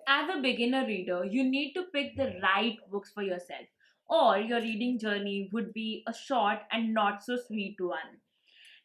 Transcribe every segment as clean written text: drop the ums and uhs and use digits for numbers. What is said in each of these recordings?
as a beginner reader, you need to pick the right books for yourself, or your reading journey would be a short and not so sweet one.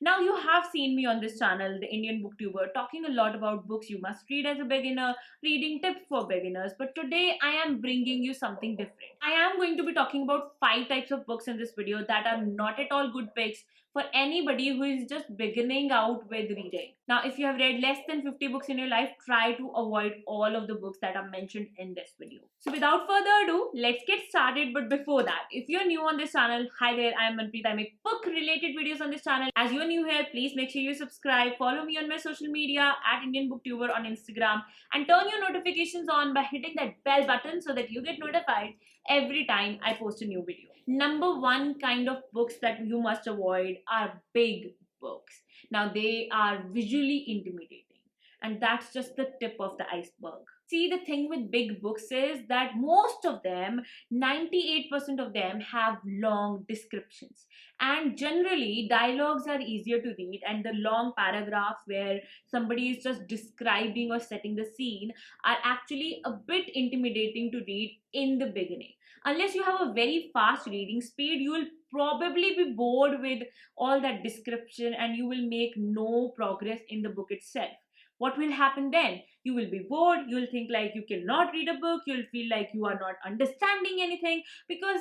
Now, you have seen me on this channel, the Indian Booktuber, talking a lot about books you must read as a beginner, reading tips for beginners, but today I am bringing you something different. I am going to be talking about 5 types of books in this video that are not at all good picks for anybody who is just beginning out with reading. Now, if you have read less than 50 books in your life, try to avoid all of the books that are mentioned in this video. So without further ado, let's get started. But before that, if you're new on this channel, hi there, I am Manpreet. I make book related videos on this channel. As you're new here, please make sure you subscribe, follow me on my social media at Indian Booktuber on Instagram, and turn your notifications on by hitting that bell button so that you get notified every time I post a new video. Number one kind of books that you must avoid are big books. Now, they are visually intimidating, and that's just the tip of the iceberg. See, the thing with big books is that most of them, 98% of them, have long descriptions. And generally, dialogues are easier to read, and the long paragraphs where somebody is just describing or setting the scene are actually a bit intimidating to read in the beginning. Unless you have a very fast reading speed, you will probably be bored with all that description and you will make no progress in the book itself. What will happen then? You will be bored, you'll think like you cannot read a book, you'll feel like you are not understanding anything, because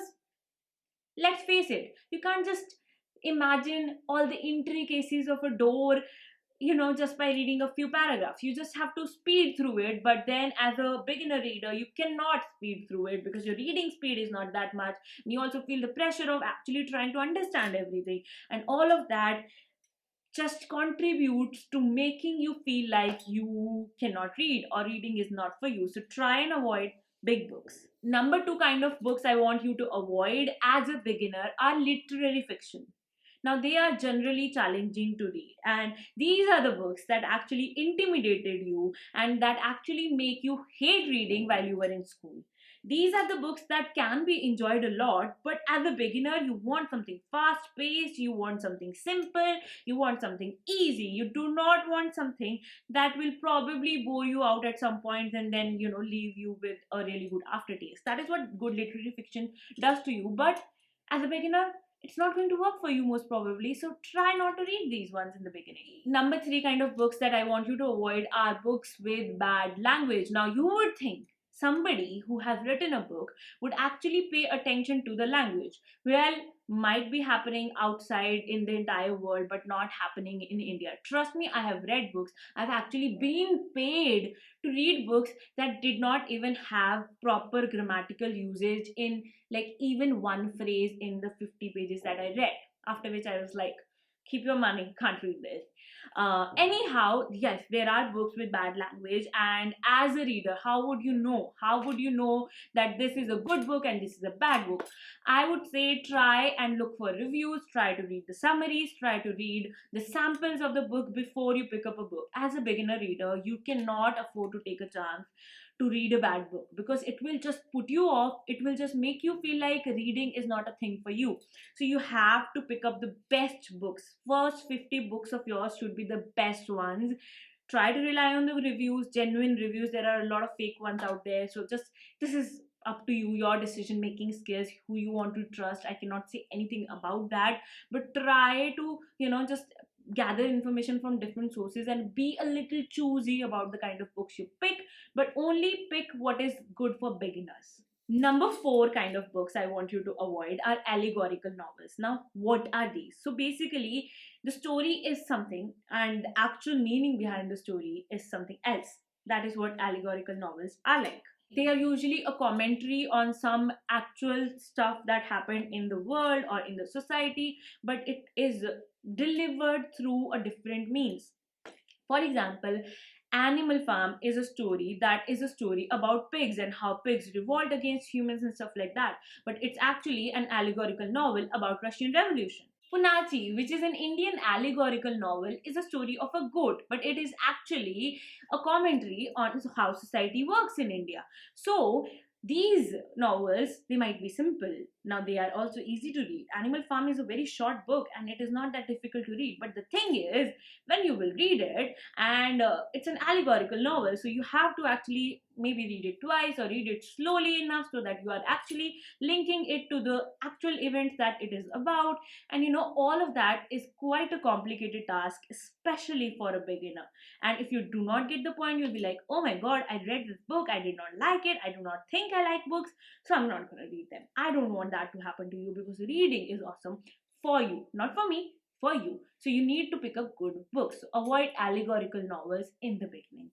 let's face it, you can't just imagine all the intricacies of a door, just by reading a few paragraphs. You just have to speed through it. But then, as a beginner reader, you cannot speed through it because your reading speed is not that much. And you also feel the pressure of actually trying to understand everything. And all of that just contributes to making you feel like you cannot read or reading is not for you. So try and avoid big books. Number two kind of books I want you to avoid as a beginner are literary fiction. Now, they are generally challenging to read, and these are the books that actually intimidated you and that actually make you hate reading while you were in school. These are the books that can be enjoyed a lot, but as a beginner, you want something fast paced, you want something simple, you want something easy. You do not want something that will probably bore you out at some point and then, leave you with a really good aftertaste. That is what good literary fiction does to you. But as a beginner, it's not going to work for you most probably, so try not to read these ones in the beginning. Number three kind of books that I want you to avoid are books with bad language. Now, you would think somebody who has written a book would actually pay attention to the language. Well, might be happening outside in the entire world but not happening in India. Trust me, I have read books, I've actually been paid to read books that did not even have proper grammatical usage in like even one phrase in the 50 pages that I read, after which I was like, keep your money, can't read this. Anyhow, yes, there are books with bad language, and as a reader, how would you know? How would you know that this is a good book and this is a bad book? I would say try and look for reviews, try to read the summaries, try to read the samples of the book before you pick up a book. As a beginner reader, you cannot afford to take a chance to read a bad book because it will just put you off, it will just make you feel like reading is not a thing for you. So you have to pick up the best books. First 50 books of yours should be the best ones. Try to rely on the reviews, genuine reviews. There are a lot of fake ones out there, so just this is up to you, your decision making skills, who you want to trust. I cannot say anything about that, but try to just gather information from different sources and be a little choosy about the kind of books you pick, but only pick what is good for beginners. Number four kind of books I want you to avoid are allegorical novels. Now, what are these? So basically, the story is something and the actual meaning behind the story is something else. That is what allegorical novels are like. They are usually a commentary on some actual stuff that happened in the world or in the society, but it is delivered through a different means. For example, Animal Farm is a story that is a story about pigs and how pigs revolt against humans and stuff like that. But it's actually an allegorical novel about Russian Revolution. Punachi, which is an Indian allegorical novel, is a story of a goat, but it is actually a commentary on how society works in India. So these novels, they might be simple. Now they are also easy to read. Animal Farm is a very short book and it is not that difficult to read. But the thing is, when you will read it, and it's an allegorical novel, so you have to actually maybe read it twice or read it slowly enough so that you are actually linking it to the actual events that it is about. And all of that is quite a complicated task, especially for a beginner. And if you do not get the point, you'll be like, oh my god, I read this book, I did not like it, I do not think I like books, so I'm not going to read them. I don't want that to happen to you, because reading is awesome for you, not for me, for you. So you need to pick up good books. So avoid allegorical novels in the beginning.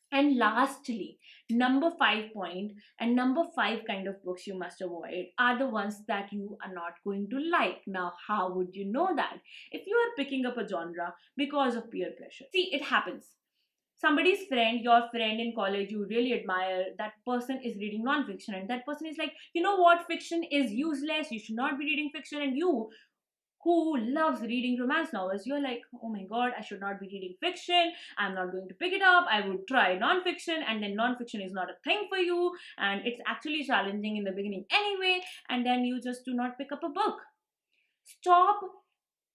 And lastly, number 5 point, and number 5 kind of books you must avoid are the ones that you are not going to like. Now, how would you know that? If you are picking up a genre because of peer pressure. See, it happens. Somebody's friend, your friend in college you really admire, that person is reading non-fiction, and that person is like, you know what, fiction is useless, you should not be reading fiction. And you, who loves reading romance novels, you're like, oh my god, I should not be reading fiction, I'm not going to pick it up, I would try non-fiction. And then non-fiction is not a thing for you, and it's actually challenging in the beginning anyway, and then you just do not pick up a book. Stop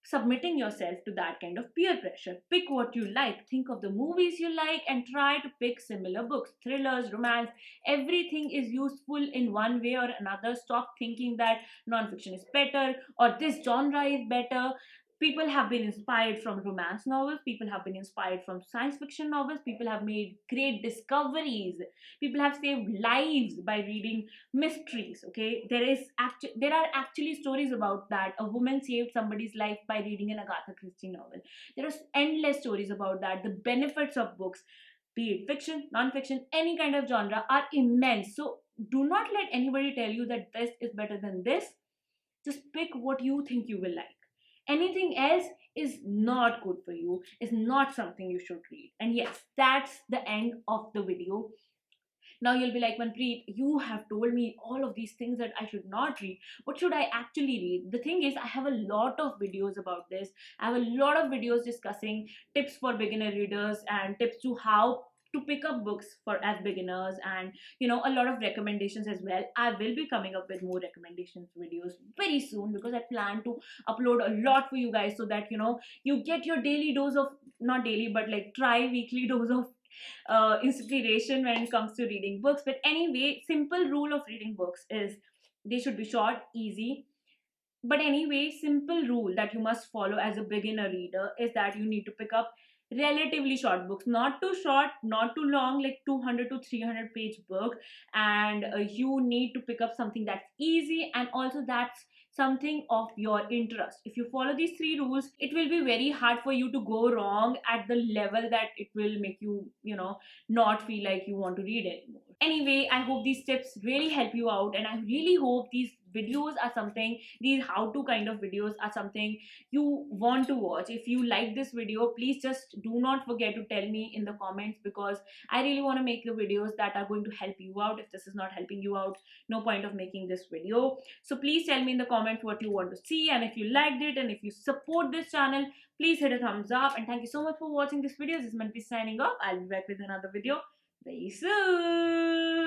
submitting yourself to that kind of peer pressure. Pick what you like, think of the movies you like, and try to pick similar books. Thrillers, romance, everything is useful in one way or another. Stop thinking that non-fiction is better or this genre is better. People have been inspired from romance novels, people have been inspired from science fiction novels, people have made great discoveries, people have saved lives by reading mysteries. Okay, there are actually stories about that. A woman saved somebody's life by reading an Agatha Christie novel. There are endless stories about that. The benefits of books, be it fiction, non-fiction, any kind of genre, are immense. So do not let anybody tell you that this is better than this. Just pick what you think you will like. Anything else is not good for you, is not something you should read. And yes, that's the end of the video. Now you'll be like, Manpreet, you have told me all of these things that I should not read. What should I actually read? The thing is, I have a lot of videos about this. I have a lot of videos discussing tips for beginner readers and tips to how to pick up books for as beginners, and a lot of recommendations as well. I will be coming up with more recommendations videos very soon, because I plan to upload a lot for you guys, so that you get your daily dose of, not daily but like tri-weekly dose of inspiration when it comes to reading books. But anyway, simple rule of reading books is they should be short, easy. But anyway, simple rule that you must follow as a beginner reader is that you need to pick up relatively short books, not too short, not too long, like 200 to 300 page book. And you need to pick up something that's easy, and also that's something of your interest. If you follow these 3 rules, it will be very hard for you to go wrong at the level that it will make you, not feel like you want to read anymore. Anyway, I hope these tips really help you out, and I really hope these videos are something, these how to kind of videos are something you want to watch. If you like this video, please just do not forget to tell me in the comments, because I really want to make the videos that are going to help you out. If this is not helping you out, no point of making this video. So please tell me in the comments what you want to see, and if you liked it, and if you support this channel, please hit a thumbs up. And thank you so much for watching this video. This is Manpreet signing off. I'll be back with another video very soon.